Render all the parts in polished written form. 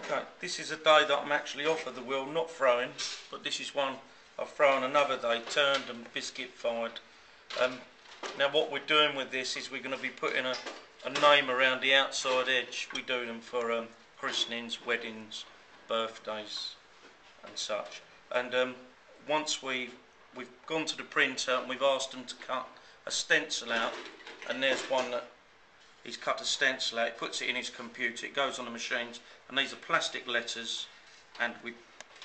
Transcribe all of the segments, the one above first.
Okay, this is a day that I'm actually off of the wheel, not throwing, but this is one I've thrown another day, turned and biscuit fired. Now what we're doing with this is we're going to be putting a name around the outside edge. We do them for christenings, weddings, birthdays and such. And once we've gone to the printer and we've asked them to cut a stencil out, and there's one that he's cut a stencil out, he puts it in his computer, it goes on the machines, and these are plastic letters, and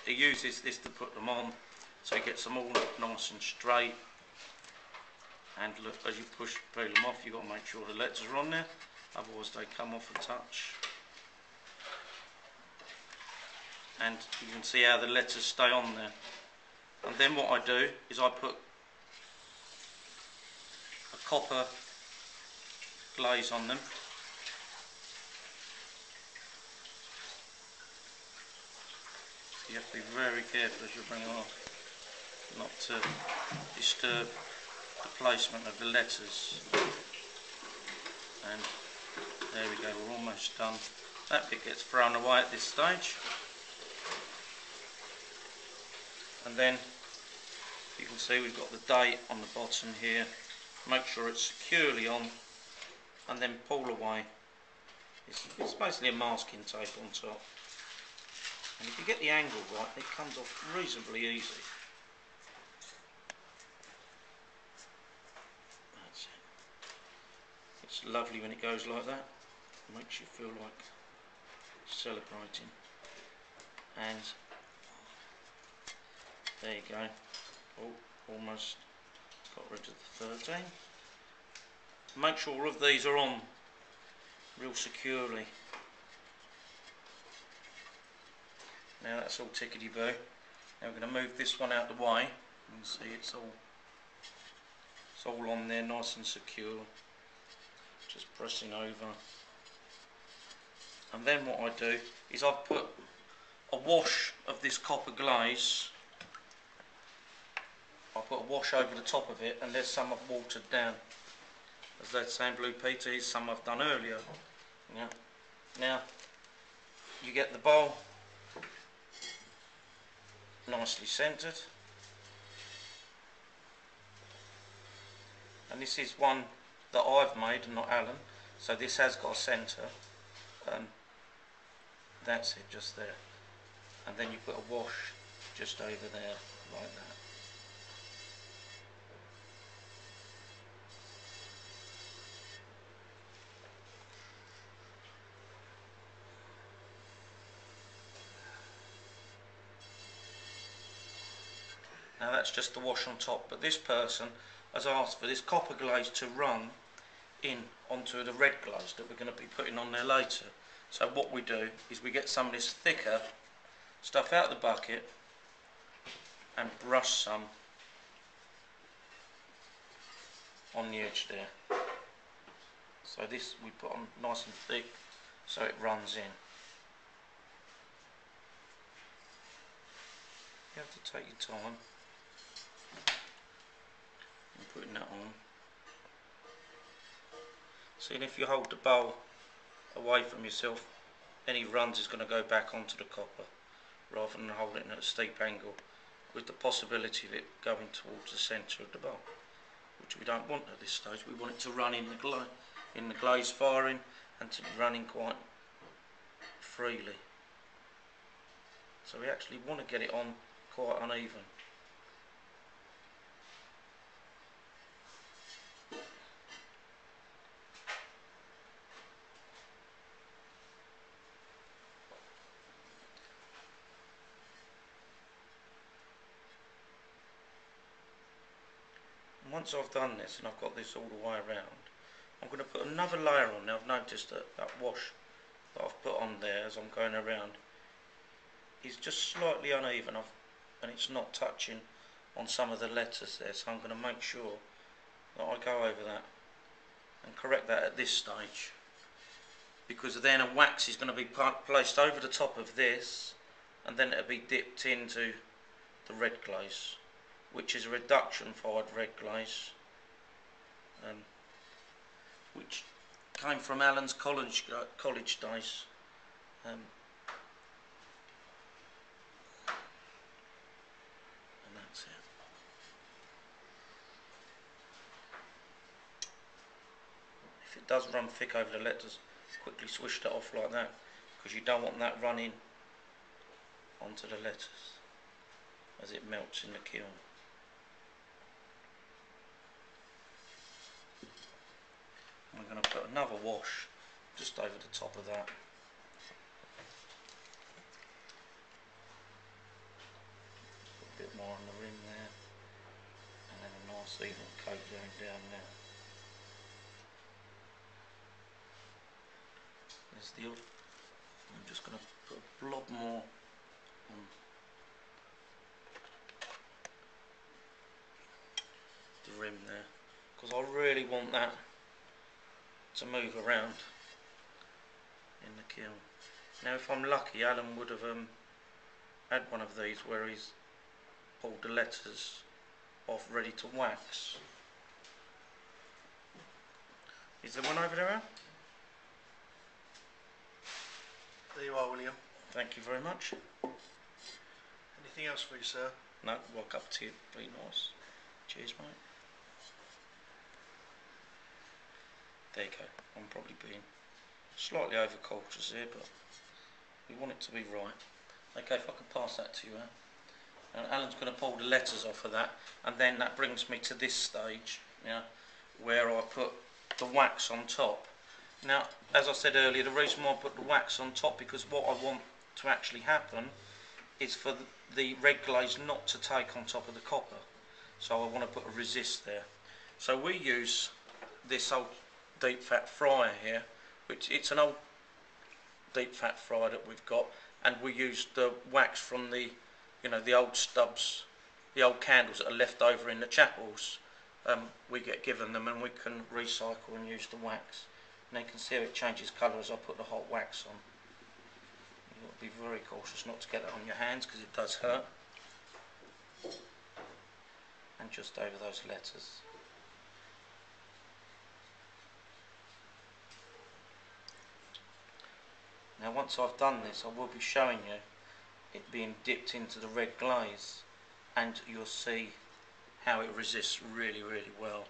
he uses this to put them on, so he gets them all nice and straight. And look, as you peel them off, you've got to make sure the letters are on there, otherwise they come off a touch. And you can see how the letters stay on there. And then what I do is I put a copper glaze on them. You have to be very careful as you bring it off, not to disturb the placement of the letters. And there we go, we're almost done. That bit gets thrown away at this stage. And then you can see we've got the date on the bottom here. Make sure it's securely on, and then pull away. It's basically a masking tape on top. And if you get the angle right, it comes off reasonably easy. That's it. It's lovely when it goes like that. It makes you feel like celebrating. And there you go. Oh, almost got rid of the 13. Make sure all of these are on real securely. Now that's all tickety-boo. Now we're going to move this one out of the way. You can see it's all on there, nice and secure. Just pressing over. And then what I do is I put a wash of this copper glaze. I put a wash over the top of it, and there's some I've watered down. As they'd say in Blue Peter, here's some I've done earlier. Yeah. Now you get the bowl nicely centred, and this is one that I've made and not Alan, so this has got a centre. That's it, just there, and then you put a wash just over there like that. Now that's just the wash on top, but this person has asked for this copper glaze to run in onto the red glaze that we're going to be putting on there later. So what we do is we get some of this thicker stuff out of the bucket and brush some on the edge there. So this we put on nice and thick so it runs in. You have to take your time in putting that on. See, and if you hold the bowl away from yourself, any runs is going to go back onto the copper rather than holding it at a steep angle, with the possibility of it going towards the centre of the bowl, which we don't want at this stage. We want it to run in the glaze firing, and to be running quite freely. So we actually want to get it on quite uneven. And once I've done this and I've got this all the way around, I'm going to put another layer on. Now I've noticed that wash that I've put on there as I'm going around is just slightly uneven, and it's not touching on some of the letters there, so I'm going to make sure that I go over that and correct that at this stage, because then a wax is going to be placed over the top of this, and then it'll be dipped into the red glaze, which is a reduction fired red glaze, which came from Alan's college days. if it does run thick over the letters, quickly swish that off like that, because you don't want that running onto the letters as it melts in the kiln. We're going to put another wash just over the top of that. A bit more on the rim there, and then a nice even coat going down there. There's the odd. I'm just going to put a blob more on the rim there, because I really want that to move around in the kiln. Now if I'm lucky, Alan would have had one of these where he's pulled the letters off ready to wax. Is there one over there, Alan? There you are, William. Thank you very much. Anything else for you, sir? No, well, cup of tea, very nice. Cheers, mate. There you go. I'm probably being slightly overcautious here, but we want it to be right. Okay, if I could pass that to you, Alan. And Alan's going to pull the letters off of that, and then that brings me to this stage, where I put the wax on top. Now, as I said earlier, the reason why I put the wax on top, because what I want to actually happen is for the red glaze not to take on top of the copper. So I want to put a resist there. So we use this old deep fat fryer here, which it's an old deep fat fryer that we've got, and we use the wax from the the old stubs, the old candles that are left over in the chapels. We get given them, and we can recycle and use the wax. And you can see how it changes colour as I put the hot wax on. You've got to be very cautious not to get that on your hands, because it does hurt. And just over those letters. Now once I've done this, I will be showing you it being dipped into the red glaze, and you'll see how it resists really, really well.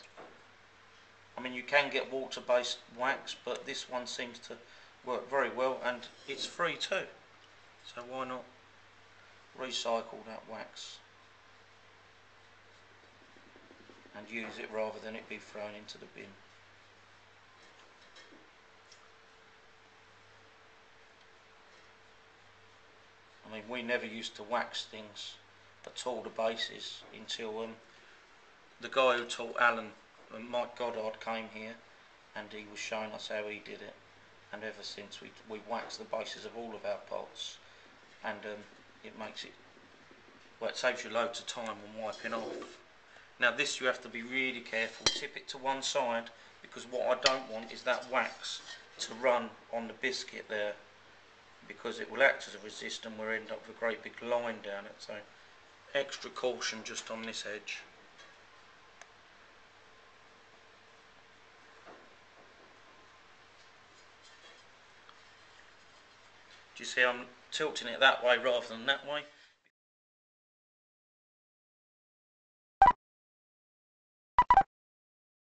I mean, you can get water-based wax, but this one seems to work very well, and it's free too. So why not recycle that wax and use it rather than it be thrown into the bin. I mean, we never used to wax things at all, the bases, until the guy who taught Alan, Mike Goddard, came here, and he was showing us how he did it. And ever since we wax the bases of all of our pots, and it makes it, well, it saves you loads of time on wiping off. Now this you have to be really careful, tip it to one side, because what I don't want is that wax to run on the biscuit there, because it will act as a resist and we'll end up with a great big line down it. So extra caution just on this edge. Do you see I'm tilting it that way rather than that way?